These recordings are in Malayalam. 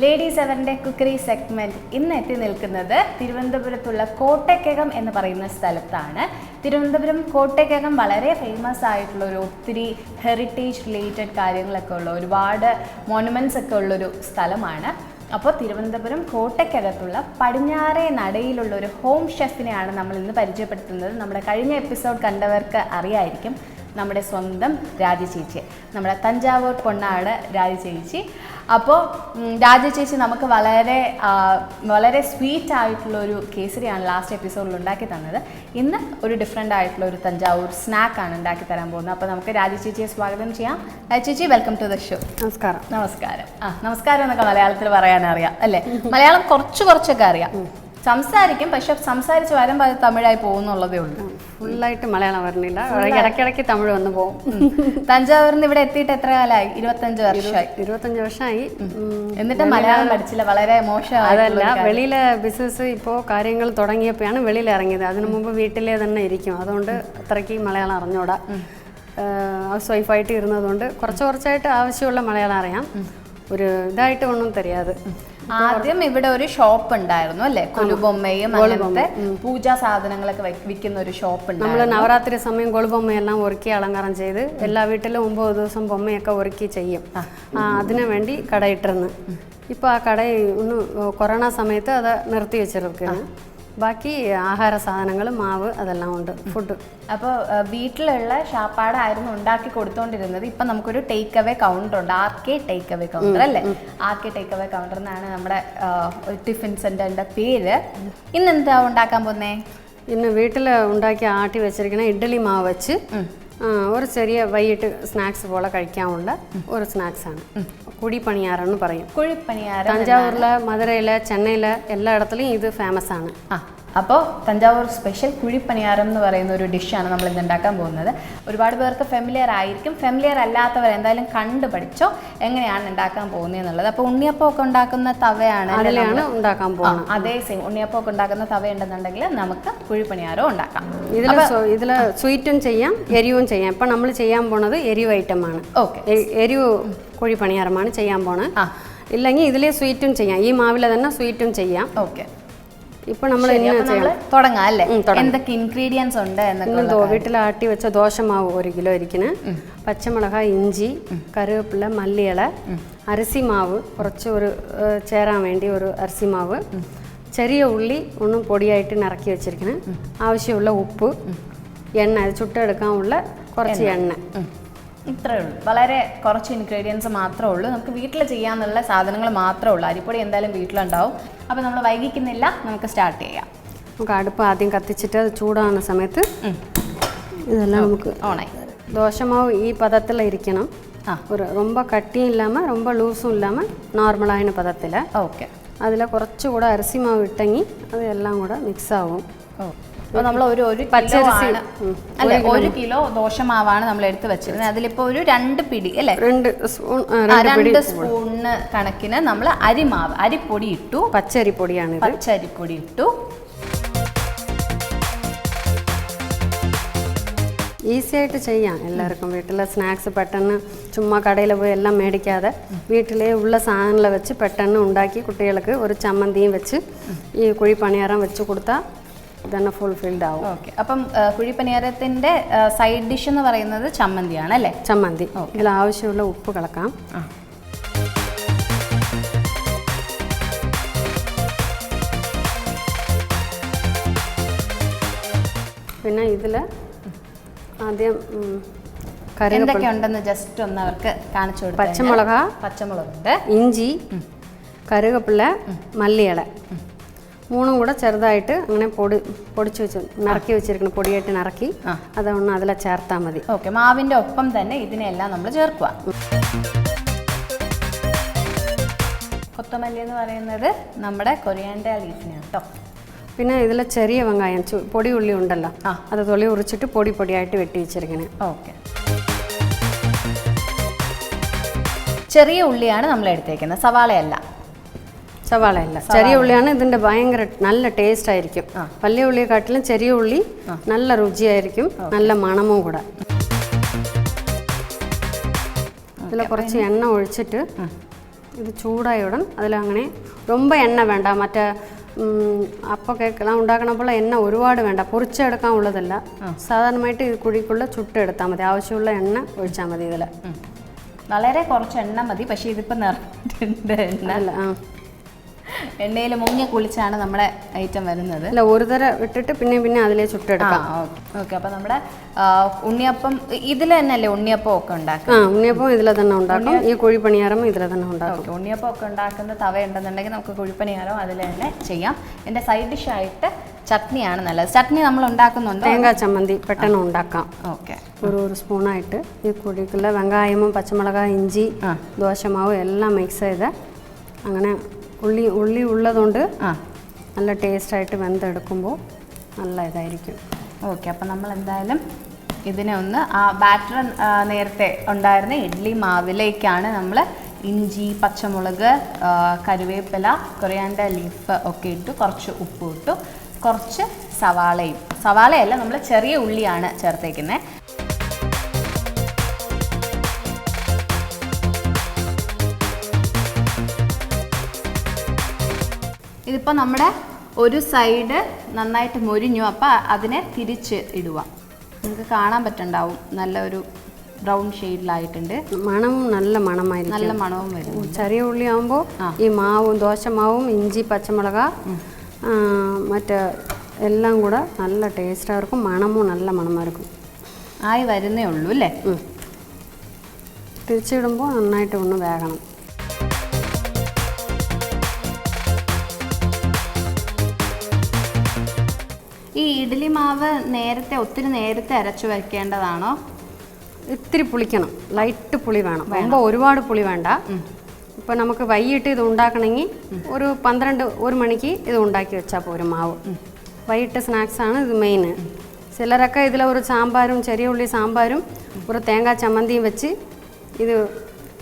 ലേഡീസ് അവറിൻ്റെ കുക്കറി സെഗ്മെൻറ്റ് ഇന്ന് എത്തി നിൽക്കുന്നത് തിരുവനന്തപുരത്തുള്ള കോട്ടയ്ക്കകം എന്ന് പറയുന്ന സ്ഥലത്താണ്. തിരുവനന്തപുരം കോട്ടയ്ക്കകം വളരെ ഫേമസ് ആയിട്ടുള്ള ഒത്തിരി ഹെറിറ്റേജ് റിലേറ്റഡ് കാര്യങ്ങളൊക്കെ ഉള്ള ഒരുപാട് മോണുമെൻറ്റ്സ് ഒക്കെ ഉള്ളൊരു സ്ഥലമാണ്. അപ്പോൾ തിരുവനന്തപുരം കോട്ടയ്ക്കകത്തുള്ള പടിഞ്ഞാറേ നടയിലുള്ള ഒരു ഹോം ഷെഫിനെയാണ് നമ്മൾ ഇന്ന് പരിചയപ്പെടുത്തുന്നത്. നമ്മുടെ കഴിഞ്ഞ എപ്പിസോഡ് കണ്ടവർക്ക് അറിയായിരിക്കും, നമ്മുടെ സ്വന്തം രാജി ചേച്ചി, നമ്മുടെ തഞ്ചാവൂർ പൊണ്ണാട് രാജി ചേച്ചി. അപ്പോൾ രാജി ചേച്ചി നമുക്ക് വളരെ സ്വീറ്റ് ആയിട്ടുള്ളൊരു കേസരിയാണ് ലാസ്റ്റ് എപ്പിസോഡിൽ ഉണ്ടാക്കി തന്നത്. ഇന്ന് ഒരു ഡിഫറെൻ്റ് ആയിട്ടുള്ള ഒരു തഞ്ചാവൂർ സ്നാക്കാണ് ഉണ്ടാക്കി തരാൻ പോകുന്നത്. അപ്പോൾ നമുക്ക് രാജി ചേച്ചിയെ സ്വാഗതം ചെയ്യാം. രാജി ചേച്ചി, വെൽക്കം ടു ദ ഷോ. നമസ്കാരം. നമസ്കാരം. നമസ്കാരം എന്നൊക്കെ മലയാളത്തിൽ പറയാനറിയാം അല്ലേ? മലയാളം കുറച്ചൊക്കെ അറിയാം, സംസാരിക്കും, പക്ഷെ സംസാരിച്ച് വരുമ്പോൾ അത് തമിഴായി പോകുന്നുള്ളതേ ഉള്ളൂ. ഫുള്ളായിട്ട് മലയാളം വരണില്ല, ഇടയ്ക്കിടയ്ക്ക് തമിഴ് വന്ന് പോകും. തഞ്ചാവൂരിന്ന് ഇവിടെ എത്തിയിട്ട് എത്ര കാലമായി? 25 വർഷമായി. എന്നിട്ട് മലയാളം പഠിച്ചില്ല, വളരെ മോശം. അതല്ല, വെളിയിലെ ബിസിനസ് ഇപ്പോൾ കാര്യങ്ങൾ തുടങ്ങിയപ്പോഴാണ് വെളിയിൽ ഇറങ്ങിയത്. അതിനു മുമ്പ് വീട്ടിലെ തന്നെ ഇരിക്കും, അതുകൊണ്ട് അത്രയ്ക്ക് മലയാളം അറിഞ്ഞൂടാ. ഹൗസ് വൈഫായിട്ട് ഇരുന്നതുകൊണ്ട് കുറച്ചായിട്ട് ആവശ്യമുള്ള മലയാളം അറിയാം, ഒരു ഇതായിട്ട് ഒന്നും തരാതെ. ആദ്യം ഇവിടെ ഒരു ഷോപ്പ് ഉണ്ടായിരുന്നു അല്ലേ? കൊലുബൊമ്മയും അങ്ങനത്തെ പൂജാ സാധനങ്ങളൊക്കെ വിൽക്കുന്ന ഒരു ഷോപ്പ് ഉണ്ട്. നമ്മൾ നവരാത്രി സമയം കൊലുബൊമ്മയെല്ലാം ഒരുക്കി അലങ്കാരം ചെയ്ത് എല്ലാ വീട്ടിലും 9 ദിവസം ബൊമ്മയൊക്കെ ഒരുക്കി ചെയ്യും. അതിനു വേണ്ടി കടയിട്ടിരുന്നു. ഇപ്പോൾ ആ കട ഒന്ന് കൊറോണ സമയത്ത് അത് നിർത്തി വെച്ചിരിക്കുകയാണ്. ബാക്കി ആഹാര സാധനങ്ങൾ, മാവ്, അതെല്ലാം ഉണ്ട്, ഫുഡ്. അപ്പോൾ വീട്ടിലുള്ള ഷാപ്പാടായിരുന്നു ഉണ്ടാക്കി കൊടുത്തോണ്ടിരുന്നത്. ഇപ്പം നമുക്കൊരു ടേക്ക് അവേ കൗണ്ടർ ഉണ്ട്, RK ടേക്ക് അവേ കൗണ്ടർ അല്ലേ? RK ടേക്ക് അവേ കൗണ്ടർ എന്നാണ് നമ്മുടെ ടിഫിൻ സെൻ്ററിൻ്റെ പേര്. ഇന്ന് എന്താ ഉണ്ടാക്കാൻ പോകുന്നേ? ഇന്ന് വീട്ടിൽ ഉണ്ടാക്കി ആട്ടി വെച്ചിരിക്കുന്ന ഇഡ്ഡലി മാവ് വെച്ച് ഒരു ചെറിയ വൈകിട്ട് സ്നാക്സ് പോലെ കഴിക്കാനുള്ള ഒരു സ്നാക്സാണ്. കുഴിപ്പണിയാരം എന്ന് പറയും. കുഴിപ്പണിയാരം തഞ്ചാവൂരിലെ, മധുരയിലെ, ചെന്നൈയിലെ എല്ലായിടത്തിലും ഇത് ഫേമസ് ആണ്. അപ്പോൾ തഞ്ചാവൂർ സ്പെഷ്യൽ കുഴിപ്പണിയാരം എന്ന് പറയുന്ന ഒരു ഡിഷാണ് നമ്മൾ ഇന്ന് ഉണ്ടാക്കാൻ പോകുന്നത്. ഒരുപാട് പേർക്ക് ഫെമിലിയർ ആയിരിക്കും, ഫെമിലിയർ അല്ലാത്തവർ എന്തായാലും കണ്ടു പഠിച്ചോ എങ്ങനെയാണ് ഉണ്ടാക്കാൻ പോകുന്നത് എന്നുള്ളത്. അപ്പോൾ ഉണ്ണിയപ്പമൊക്കെ ഉണ്ടാക്കുന്ന തവയാണ് ഉണ്ടാക്കാൻ പോകുന്നത്. അതേ സെയിം ഉണ്ണിയപ്പമൊക്കെ ഉണ്ടാക്കുന്ന തവ ഉണ്ടെന്നുണ്ടെങ്കിൽ നമുക്ക് കുഴിപ്പണിയാരം ഉണ്ടാക്കാം. ഇതിൽ സ്വീറ്റും ചെയ്യാം, എരിവും ചെയ്യാം. ഇപ്പം നമ്മൾ ചെയ്യാൻ പോണത് എരിവ് ഐറ്റമാണ്. ഓക്കെ, എരിവ് കുഴിപ്പണിയാരമാണ് ചെയ്യാൻ പോണത്. ഇല്ലെങ്കിൽ ഇതിലെ സ്വീറ്റും ചെയ്യാം, ഈ മാവിലെ തന്നെ സ്വീറ്റും ചെയ്യാം. ഓക്കെ, ഇപ്പൊ നമ്മൾ തുടങ്ങാം അല്ലേ? എന്തൊക്കെ ഇൻഗ്രീഡിയൻസ് ഉണ്ട് എന്നൊക്കെ. വീട്ടിൽ ആട്ടി വെച്ച ദോശമാവ് 1 കിലോ ഇരിക്കുന്നു, പച്ചമുളക്, ഇഞ്ചി, കറിവേപ്പില, മല്ലിയില, അരസിമാവ് കുറച്ച് ചേരാൻ വേണ്ടി ഒരു അരസിമാവ്, ചെറിയ ഉള്ളി ഒന്നും പൊടിയായിട്ട് നിറക്കി വെച്ചിരിക്കണം, ആവശ്യമുള്ള ഉപ്പ്, എണ്ണ, അത് ചുട്ടെടുക്കാനുള്ള കുറച്ച് എണ്ണ. ഇത്രയേ ഉള്ളൂ. വളരെ കുറച്ച് ഇൻഗ്രീഡിയൻസ് മാത്രമേ ഉള്ളൂ. നമുക്ക് വീട്ടിൽ ചെയ്യാനുള്ള സാധനങ്ങൾ മാത്രമേ ഉള്ളൂ. അരിപ്പൊടി എന്തായാലും വീട്ടിലുണ്ടാവും. അപ്പോൾ നമ്മൾ വൈകിക്കുന്നില്ല, നമുക്ക് സ്റ്റാർട്ട് ചെയ്യാം. നമുക്ക് അടുപ്പ് ആദ്യം കത്തിച്ചിട്ട് അത് ചൂടാകുന്ന സമയത്ത് ഇതെല്ലാം നമുക്ക് ഓണായി. ദോശമാവ് ഈ പദത്തിലിരിക്കണം. ரொம்ப കട്ടിയും ഇല്ലാமல் ரொம்ப ലൂസും ഇല്ലാமல் നോർമലായ പദത്തിൽ. ഓക്കെ, അതിൽ കുറച്ചുകൂടെ അരസി മാവ് ഇട്ടെങ്കിൽ അത് എല്ലാം കൂടെ മിക്സ് ആവും. അപ്പോൾ നമ്മൾ ഒരു പച്ചരിസി അല്ലെ 1 കിലോ ദോശമാവാണ് നമ്മൾ എടുത്ത് വെച്ചിരുന്നത്. അതിലിപ്പോൾ ഒരു 2 പിടി അല്ലേ, 2 സ്പൂണ് കണക്കിന് നമ്മൾ അരിപ്പൊടി ഇട്ടു. പച്ചരിപ്പൊടിയാണ്, പച്ചരിപ്പൊടി ഇട്ടു. ഈസി ആയിട്ട് ചെയ്യാം എല്ലാവർക്കും. വീട്ടിലെ സ്നാക്സ് പെട്ടെന്ന് ചുമ്മാ കടയിൽ പോയി എല്ലാം മേടിക്കാതെ വീട്ടിലെ ഉള്ള സാധനങ്ങൾ വെച്ച് പെട്ടെന്ന് ഉണ്ടാക്കി കുട്ടികൾക്ക് ഒരു ചമ്മന്തിയും വെച്ച് ഈ കുഴിപ്പണിയാരം വെച്ച് കൊടുത്താൽ തന്നെ ഫുൾഫിൽഡ് ആവും. ഓക്കെ, അപ്പം കുഴിപ്പണിയാരത്തിൻ്റെ സൈഡ് ഡിഷ് എന്ന് പറയുന്നത് ചമ്മന്തിയാണ് അല്ലേ? ചമ്മന്തി. ഇതിൽ ആവശ്യമുള്ള ഉപ്പ് കളക്കാം. പിന്നെ ഇതിൽ ആദ്യം എന്തൊക്കെ ഉണ്ടെന്ന് ജസ്റ്റ് ഒന്ന് അവർക്ക് കാണിച്ചു കൊടുത്തു. പച്ചമുളകുണ്ട്, ഇഞ്ചി, കറുകപ്പില, മല്ലിയില, 3 കൂടെ ചെറുതായിട്ട് അങ്ങനെ പൊടിച്ച് വെച്ച് നിറക്കി വെച്ചിരിക്കണം. പൊടിയായിട്ട് നിറക്കി അതൊന്ന് അതിൽ ചേർത്താൽ മതി. ഓക്കെ, മാവിൻ്റെ ഒപ്പം തന്നെ ഇതിനെല്ലാം നമ്മൾ ചേർക്കുക. കൊത്തമല്ലി എന്ന് പറയുന്നത് നമ്മുടെ കൊറിയാൻഡർ ലീഫിനാണ് കേട്ടോ. പിന്നെ ഇതിൽ ചെറിയ വെങ്കായം, പൊടി ഉള്ളി ഉണ്ടല്ലോ, അത് തൊളി ഉറിച്ചിട്ട് പൊടിയായിട്ട് വെട്ടി വെച്ചിരിക്കണേ. ഓക്കെ, ചെറിയ ഉള്ളിയാണ് നമ്മൾ എടുത്തേക്കുന്നത്, സവാളയല്ല. ചെറിയ ഉള്ളിയാണ് ഇതിൻ്റെ ഭയങ്കര നല്ല ടേസ്റ്റ് ആയിരിക്കും. വലിയ ഉള്ളിയെക്കാട്ടിലും ചെറിയ ഉള്ളി നല്ല രുചിയായിരിക്കും, നല്ല മണമും കൂടെ. ഇതിൽ കുറച്ച് എണ്ണ ഒഴിച്ചിട്ട് ഇത് ചൂടായുടൻ അതിലങ്ങനെ ரொம்ப എണ്ണ വേണ്ട മറ്റേ അപ്പോൾ കേക്കെല്ലാം ഉണ്ടാക്കണപ്പോൾ എണ്ണ ഒരുപാട് വേണ്ട പൊറിച്ചെടുക്കാൻ ഉള്ളതല്ല സാധാരണമായിട്ട് ഇത് കുഴിക്കുള്ള ചുട്ടെടുത്താൽ മതി ആവശ്യമുള്ള എണ്ണ ഒഴിച്ചാൽ മതി ഇതിൽ വളരെ കുറച്ച് എണ്ണ മതി പക്ഷേ ഇതിപ്പോൾ നിറഞ്ഞിട്ടുണ്ട് എണ്ണ അല്ല എണ്ണയിൽ മുങ്ങി കുളിച്ചാണ് നമ്മുടെ ഐറ്റം വരുന്നത് അല്ല ഒരു തര ഇട്ടിട്ട് പിന്നെ അതിലേ ചുട്ടെടുക്കാം ഓക്കെ അപ്പോൾ നമ്മുടെ ഉണ്ണിയപ്പം ഇതിൽ തന്നെയല്ലേ ഉണ്ണിയപ്പം ഒക്കെ ഉണ്ടാക്കും ഉണ്ണിയപ്പം ഇതിൽ തന്നെ ഉണ്ടാക്കും ഈ കുഴിപ്പണിയാരം ഇതിൽ തന്നെ ഉണ്ടാക്കും ഉണ്ണിയപ്പം ഒക്കെ ഉണ്ടാക്കുന്ന തവ ഉണ്ടെന്നുണ്ടെങ്കിൽ നമുക്ക് കുഴിപ്പണിയാരം അതിൽ തന്നെ ചെയ്യാം എൻ്റെ സൈഡ് ഡിഷായിട്ട് ചട്നിയാണ് നല്ലത് ചട്നി നമ്മൾ ഉണ്ടാക്കുന്നുണ്ട് തേങ്ങാ ചമ്മന്തി പെട്ടെന്ന് ഉണ്ടാക്കാം ഓക്കെ ഒരു സ്പൂണായിട്ട് ഈ കുഴിക്കുള്ള വെങ്കായമും പച്ചമുളക് ഇഞ്ചി ദോശമാവും എല്ലാം മിക്സ് ചെയ്ത് അങ്ങനെ ഉള്ളി ഉള്ളതുകൊണ്ട് നല്ല ടേസ്റ്റായിട്ട് വെന്തെടുക്കുമ്പോൾ നല്ല ഇതായിരിക്കും ഓക്കെ അപ്പം നമ്മൾ എന്തായാലും ഇതിനെ ഒന്ന് ആ ബാറ്റർ നേരത്തെ ഉണ്ടായിരുന്ന ഇഡ്ഡലി മാവിലേക്കാണ് നമ്മൾ ഇഞ്ചി പച്ചമുളക് കറിവേപ്പില കൊറിയാണ്ടർ ലീഫ് ഒക്കെ ഇട്ടു കുറച്ച് ഉപ്പ് ഇട്ടു കുറച്ച് സവാളയല്ല നമ്മൾ ചെറിയ ഉള്ളിയാണ് ചേർത്തേക്കുന്നത് ഇതിപ്പോൾ നമ്മുടെ ഒരു സൈഡ് നന്നായിട്ട് മൊരിഞ്ഞു അപ്പോൾ അതിനെ തിരിച്ച് ഇടുക നിങ്ങൾക്ക് കാണാൻ പറ്റുന്നുണ്ടാവും നല്ലൊരു ബ്രൗൺ ഷെയ്ഡിലായിട്ടുണ്ട് മണവും നല്ല മണമായിരിക്കും നല്ല മണവും വരും ചെറിയ ഉള്ളി ആകുമ്പോൾ ഈ ദോശമാവും ഇഞ്ചി പച്ചമുളക് മറ്റേ എല്ലാം കൂടെ നല്ല ടേസ്റ്റായിരിക്കും മണവും നല്ല മണമായിരിക്കും ആയി വരുന്നേ ഉള്ളൂ അല്ലേ തിരിച്ചിടുമ്പോൾ നന്നായിട്ട് ഒന്ന് വേകണം ഈ ഇഡ്ഡലി മാവ് ഒത്തിരി നേരത്തെ അരച്ചു വയ്ക്കേണ്ടതാണോ ഇത്തിരി പുളിക്കണം ലൈറ്റ് പുളി വേണം ரொம்ப ഒരുപാട് പുളി വേണ്ട ഇപ്പോൾ നമുക്ക് വൈകിട്ട് ഇത് ഉണ്ടാക്കണമെങ്കിൽ ഒരു 1 മണിക്ക് ഇത് ഉണ്ടാക്കി വെച്ചാൽ പോരും മാവ് വൈകിട്ട് സ്നാക്സാണ് ഇത് മെയിൻ ചിലരൊക്കെ ഇതിൽ ഒരു സാമ്പാറും ചെറിയ ഉള്ളി സാമ്പാറും ഒരു തേങ്ങാ ചമ്മന്തിയും വെച്ച് ഇത്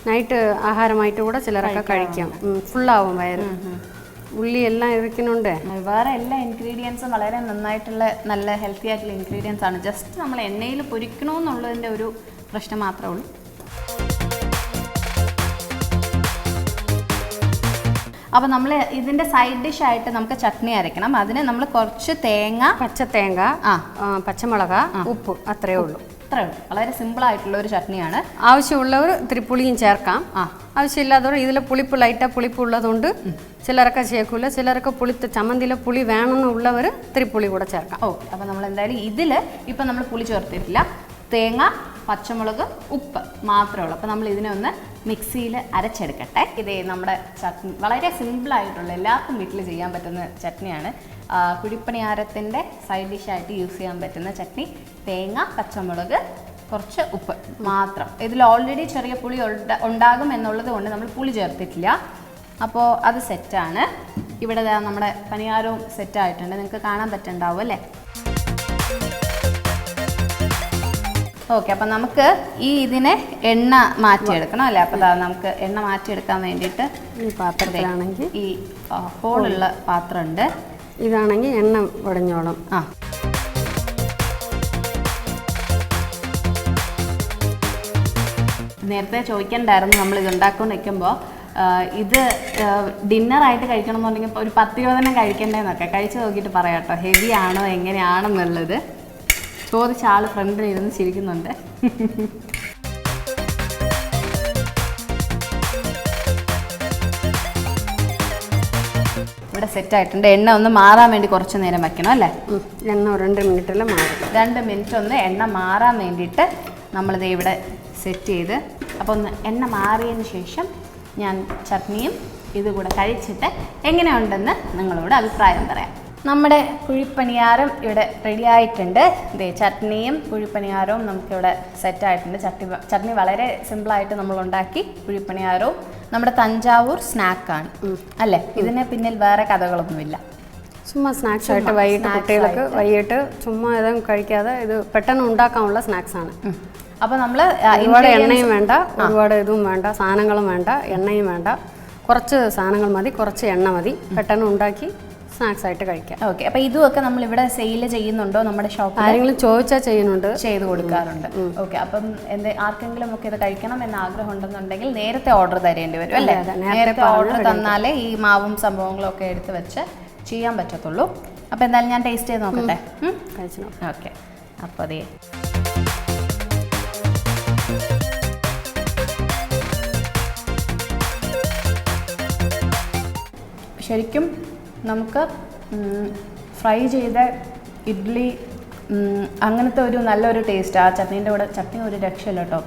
നൈറ്റ് ആഹാരമായിട്ട് കൂടെ ചിലരൊക്കെ കഴിക്കാം ഫുള്ളാവും വയറ് ഉള്ളി എല്ലാം ഇരിക്കുന്നുണ്ട് വേറെ എല്ലാ ഇൻഗ്രീഡിയൻസും വളരെ നന്നായിട്ടുള്ള നല്ല ഹെൽത്തി ആയിട്ടുള്ള ഇൻഗ്രീഡിയൻസ് ആണ് ജസ്റ്റ് നമ്മൾ എണ്ണയിൽ പൊരിക്കണമെന്നുള്ളതിൻ്റെ ഒരു പ്രശ്നം മാത്രമേ ഉള്ളൂ അപ്പോൾ നമ്മൾ ഇതിൻ്റെ സൈഡ് ഡിഷായിട്ട് നമുക്ക് ചട്നി അരയ്ക്കണം അതിന് നമ്മൾ കുറച്ച് പച്ചത്തേങ്ങ പച്ചമുളക് ഉപ്പ് അത്രയേ ഉള്ളൂ വളരെ സിമ്പിൾ ആയിട്ടുള്ള ഒരു ചട്നിയാണ് ആവശ്യമുള്ളവർ ഇത്തിരി പുളിയും ചേർക്കാം ആവശ്യമില്ലാത്തവർ ഇതിൽ പുളിപ്പ് ഉള്ളതുകൊണ്ട് ചിലരൊക്കെ ചേർക്കില്ല ചിലരൊക്കെ ചമ്മന്തിയിലെ പുളി വേണമെന്നുള്ളവർ ഇത്തിരി പുളി കൂടെ ചേർക്കാം അപ്പോൾ നമ്മൾ എന്തായാലും ഇതിൽ ഇപ്പം നമ്മൾ പുളി ചേർത്തിട്ടില്ല തേങ്ങ പച്ചമുളക് ഉപ്പ് മാത്രമേ ഉള്ളൂ അപ്പോൾ നമ്മൾ ഇതിനെ ഒന്ന് മിക്സിയിൽ അരച്ചെടുക്കട്ടെ ഇതേ നമ്മുടെ ചട്നി വളരെ സിമ്പിളായിട്ടുള്ള എല്ലാവർക്കും വീട്ടിൽ ചെയ്യാൻ പറ്റുന്ന ചട്നിയാണ് കുഴിപ്പണിയാരത്തിൻ്റെ സൈഡ് ഡിഷായിട്ട് യൂസ് ചെയ്യാൻ പറ്റുന്ന ചട്നി തേങ്ങ പച്ചമുളക് കുറച്ച് ഉപ്പ് മാത്രം ഇതിൽ ഓൾറെഡി ചെറിയ പുളി ഉണ്ടാകും എന്നുള്ളത് കൊണ്ട് നമ്മൾ പുളി ചേർത്തിട്ടില്ല അപ്പോൾ അത് സെറ്റാണ് ഇവിടെ നമ്മുടെ പനിയാരവും സെറ്റായിട്ടുണ്ട് നിങ്ങൾക്ക് കാണാൻ പറ്റുന്നുണ്ടാവും അല്ലേ ഓക്കെ അപ്പം നമുക്ക് ഇതിനെ എണ്ണ മാറ്റിയെടുക്കണം അല്ലേ അപ്പോൾ നമുക്ക് എണ്ണ മാറ്റിയെടുക്കാൻ വേണ്ടിയിട്ട് ഈ പാത്രത്തിലാണെങ്കിൽ ഈ ഹോളുള്ള പാത്രമുണ്ട് ഇതാണെങ്കിൽ എണ്ണ ഉടഞ്ഞോളും നേരത്തെ ചോദിക്കണ്ടായിരുന്നു നമ്മൾ ഇത് ഉണ്ടാക്കൊണ്ട് നിൽക്കുമ്പോൾ ഇത് ഡിന്നറായിട്ട് കഴിക്കണം എന്നുണ്ടെങ്കിൽ ഒരു 10-20 കഴിക്കണ്ടേന്നൊക്കെ കഴിച്ച് നോക്കിയിട്ട് പറയാം കേട്ടോ ഹെവി ആണോ എങ്ങനെയാണെന്നുള്ളത് ചോദിച്ച ആൾ ഫ്രണ്ടിൽ ഇരുന്ന് ചിരിക്കുന്നുണ്ട് ഇവിടെ സെറ്റായിട്ടുണ്ട് എണ്ണ ഒന്ന് മാറാൻ വേണ്ടി കുറച്ച് നേരം വെക്കണം അല്ലേ എണ്ണ 2 മിനിറ്റെല്ലാം മാറും 2 മിനിറ്റ് ഒന്ന് എണ്ണ മാറാൻ വേണ്ടിയിട്ട് നമ്മളിത് ഇവിടെ സെറ്റ് ചെയ്ത് അപ്പോൾ ഒന്ന് എണ്ണ മാറിയതിന് ശേഷം ഞാൻ ചട്നിയും ഇതുകൂടെ കഴിച്ചിട്ട് എങ്ങനെയുണ്ടെന്ന് നിങ്ങളോട് അഭിപ്രായം പറയാം നമ്മുടെ കുഴിപ്പണിയാരം ഇവിടെ റെഡി ആയിട്ടുണ്ട് ചട്നിയും കുഴിപ്പണിയാരവും നമുക്കിവിടെ സെറ്റായിട്ടുണ്ട് ചട്നി വളരെ സിമ്പിളായിട്ട് നമ്മൾ ഉണ്ടാക്കി കുഴിപ്പണിയാരവും നമ്മുടെ തഞ്ചാവൂർ സ്നാക്കാണ് അല്ലേ ഇതിന് പിന്നിൽ വേറെ കഥകളൊന്നുമില്ല ചുമ്മാ സ്നാക്സ് ആയിട്ട് വൈകിട്ട് കുട്ടികൾക്ക് വൈകിട്ട് ചുമ്മാ ഇതും കഴിക്കാതെ ഇത് പെട്ടെന്ന് ഉണ്ടാക്കാനുള്ള സ്നാക്സാണ് അപ്പോൾ നമ്മൾ ഒരുപാട് എണ്ണയും വേണ്ട ഒരുപാട് ഇതും വേണ്ട സാധനങ്ങളും വേണ്ട എണ്ണയും വേണ്ട കുറച്ച് സാധനങ്ങൾ മതി കുറച്ച് എണ്ണ മതി പെട്ടെന്ന് ഉണ്ടാക്കി സ്നാക്സ് ആയിട്ട് കഴിക്കാം. ഓക്കെ, അപ്പോൾ ഇതുമൊക്കെ നമ്മൾ ഇവിടെ സെയിൽ ചെയ്യുന്നുണ്ടോ നമ്മുടെ ഷോപ്പിൽ? ആരെങ്കിലും ചോദിച്ചാൽ ചെയ്യുന്നുണ്ട്, ചെയ്ത് കൊടുക്കാറുണ്ട്. ഓക്കെ, അപ്പം ആർക്കെങ്കിലും ഒക്കെ ഇത് കഴിക്കണം എന്ന ആഗ്രഹം ഉണ്ടെന്നുണ്ടെങ്കിൽ നേരത്തെ ഓർഡർ തരേണ്ടി വരും അല്ലേ? നേരത്തെ ഓർഡർ തന്നാലേ ഈ മാവും സംഭവങ്ങളും ഒക്കെ എടുത്ത് വെച്ച് ചെയ്യാൻ പറ്റത്തുള്ളൂ. അപ്പോൾ എന്തായാലും ഞാൻ ടേസ്റ്റ് ചെയ്ത് നോക്കട്ടെ. കഴിച്ചു. ഓക്കെ, അപ്പോൾ അതേ ശരിക്കും നമുക്ക് ഫ്രൈ ചെയ്ത ഇഡ്ഡലി അങ്ങനത്തെ ഒരു നല്ലൊരു ടേസ്റ്റ്. ആ ചട്നീൻ്റെ കൂടെ ചട്നി ഒരു രക്ഷയില്ല കേട്ടോ,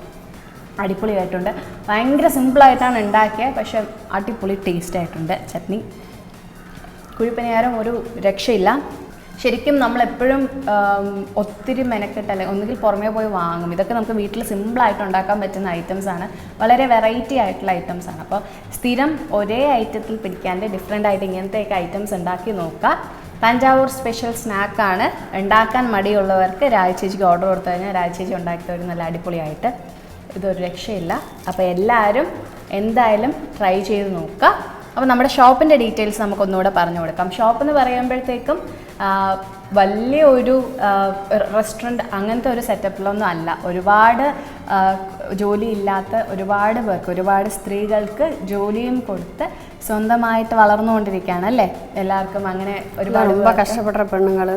അടിപൊളിയായിട്ടുണ്ട്. ഭയങ്കര സിമ്പിളായിട്ടാണ് ഉണ്ടാക്കിയത്, പക്ഷെ അടിപൊളി ടേസ്റ്റ് ആയിട്ടുണ്ട് ചട്നി. കുഴിപ്പനിയാരം ഒരു രക്ഷയില്ല. ശരിക്കും നമ്മളെപ്പോഴും ഒത്തിരി മെനക്കെട്ടല്ലേ, ഒന്നുകിൽ പുറമേ പോയി വാങ്ങും. ഇതൊക്കെ നമുക്ക് വീട്ടിൽ സിമ്പിളായിട്ട് ഉണ്ടാക്കാൻ പറ്റുന്ന ഐറ്റംസാണ്, വളരെ വെറൈറ്റി ആയിട്ടുള്ള ഐറ്റംസാണ്. അപ്പോൾ സ്ഥിരം ഒരേ ഐറ്റത്തിൽ പിടിക്കാണ്ട് ഡിഫറെൻ്റ് ആയിട്ട് ഇങ്ങനത്തെയൊക്കെ ഐറ്റംസ് ഉണ്ടാക്കി നോക്കുക. തഞ്ചാവൂർ സ്പെഷ്യൽ സ്നാക്കാണ്. ഉണ്ടാക്കാൻ മടിയുള്ളവർക്ക് രാജചേച്ചിക്ക് ഓർഡർ കൊടുത്തു കഴിഞ്ഞാൽ രാജചേച്ചി ഉണ്ടാക്കി തരും നല്ല അടിപൊളിയായിട്ട്. ഇതൊരു രക്ഷയില്ല. അപ്പോൾ എല്ലാവരും എന്തായാലും ട്രൈ ചെയ്ത് നോക്കുക. അപ്പോൾ നമ്മുടെ ഷോപ്പിൻ്റെ ഡീറ്റെയിൽസ് നമുക്കൊന്നുകൂടെ പറഞ്ഞു കൊടുക്കാം. ഷോപ്പെന്ന് പറയുമ്പോഴത്തേക്കും വലിയ ഒരു റെസ്റ്റോറൻറ്റ് അങ്ങനത്തെ ഒരു സെറ്റപ്പിലൊന്നും അല്ല. ഒരുപാട് ജോലിയില്ലാത്ത ഒരുപാട് പേർക്ക്, ഒരുപാട് സ്ത്രീകൾക്ക് ജോലിയും കൊടുത്ത് സ്വന്തമായിട്ട് വളർന്നുകൊണ്ടിരിക്കുകയാണ് അല്ലേ എല്ലാവർക്കും. അങ്ങനെ ഒരുപാട് ரொம்ப കഷ്ടപ്പെട്ട പെണ്ണുങ്ങൾ,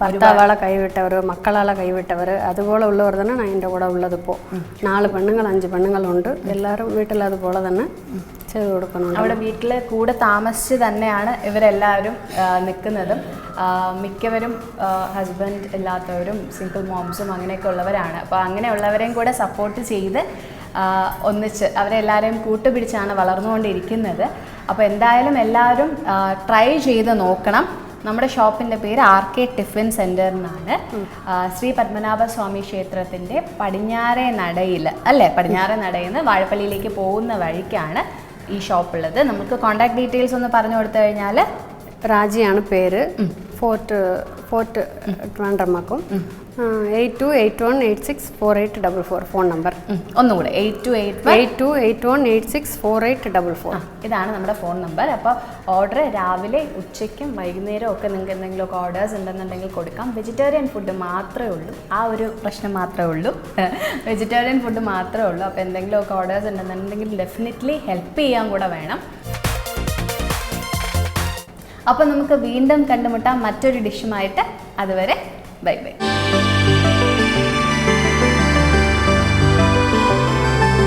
ഭർത്താവാളെ കൈവിട്ടവർ, മക്കളാളെ കൈവിട്ടവർ, അതുപോലെ ഉള്ളവർ തന്നെ എൻ്റെ കൂടെ ഉള്ളത്. ഇപ്പോൾ 4 പെണ്ണുങ്ങൾ 5 പെണ്ണുങ്ങളുണ്ട്. എല്ലാവരും വീട്ടിൽ അതുപോലെ തന്നെ ചെയ്ത് കൊടുക്കുന്നുണ്ട്. അവിടെ വീട്ടിൽ കൂടെ താമസിച്ച് തന്നെയാണ് ഇവരെല്ലാവരും നിൽക്കുന്നതും. മിക്കവരും ഹസ്ബൻഡ് ഇല്ലാത്തവരും സിംഗിൾ മോംസും അങ്ങനെയൊക്കെ ഉള്ളവരാണ്. അപ്പോൾ അങ്ങനെയുള്ളവരെയും കൂടെ സപ്പോർട്ട് ചെയ്ത് ഒന്നിച്ച് അവരെല്ലാവരെയും കൂട്ടുപിടിച്ചാണ് വളർന്നുകൊണ്ടിരിക്കുന്നത്. അപ്പോൾ എന്തായാലും എല്ലാവരും ട്രൈ ചെയ്ത് നോക്കണം. നമ്മുടെ ഷോപ്പിൻ്റെ പേര് RK ടിഫിൻ സെൻറ്റർ എന്നാണ്. ശ്രീ പത്മനാഭസ്വാമി ക്ഷേത്രത്തിൻ്റെ പടിഞ്ഞാറേ നടയിൽ അല്ലേ, പടിഞ്ഞാറേ നടയിൽ നിന്ന് വാഴപ്പള്ളിയിലേക്ക് പോകുന്ന വഴിക്കാണ് ഈ ഷോപ്പുള്ളത്. നമുക്ക് കോൺടാക്ട് ഡീറ്റെയിൽസ് ഒന്ന് പറഞ്ഞു കൊടുത്തു കഴിഞ്ഞാൽ, രാജിയാണ് പേര്, ഫോർട്ട് ട്രിവാൻഡ്രമാക്കും. 8281864844 phone number. ഒന്നുകൂടെ 8281864844. ഇതാണ് നമ്മുടെ ഫോൺ നമ്പർ. അപ്പോൾ ഓർഡർ രാവിലെ ഉച്ചയ്ക്കും വൈകുന്നേരം ഒക്കെ നിങ്ങൾക്ക് എന്തെങ്കിലുമൊക്കെ ഓർഡേഴ്സ് ഉണ്ടെന്നുണ്ടെങ്കിൽ കൊടുക്കാം. വെജിറ്റേറിയൻ ഫുഡ് മാത്രമേ ഉള്ളൂ, ആ ഒരു പ്രശ്നം മാത്രമേ ഉള്ളൂ. വെജിറ്റേറിയൻ ഫുഡ് മാത്രമേ ഉള്ളൂ. അപ്പോൾ എന്തെങ്കിലുമൊക്കെ ഓർഡേഴ്സ് ഉണ്ടെന്നുണ്ടെങ്കിൽ ഡെഫിനറ്റ്ലി ഹെൽപ്പ് ചെയ്യാൻ കൂടെ വേണം. അപ്പോൾ നമുക്ക് വീണ്ടും കണ്ടുമുട്ടാം മറ്റൊരു ഡിഷുമായിട്ട്. അതുവരെ ബൈ ബൈ.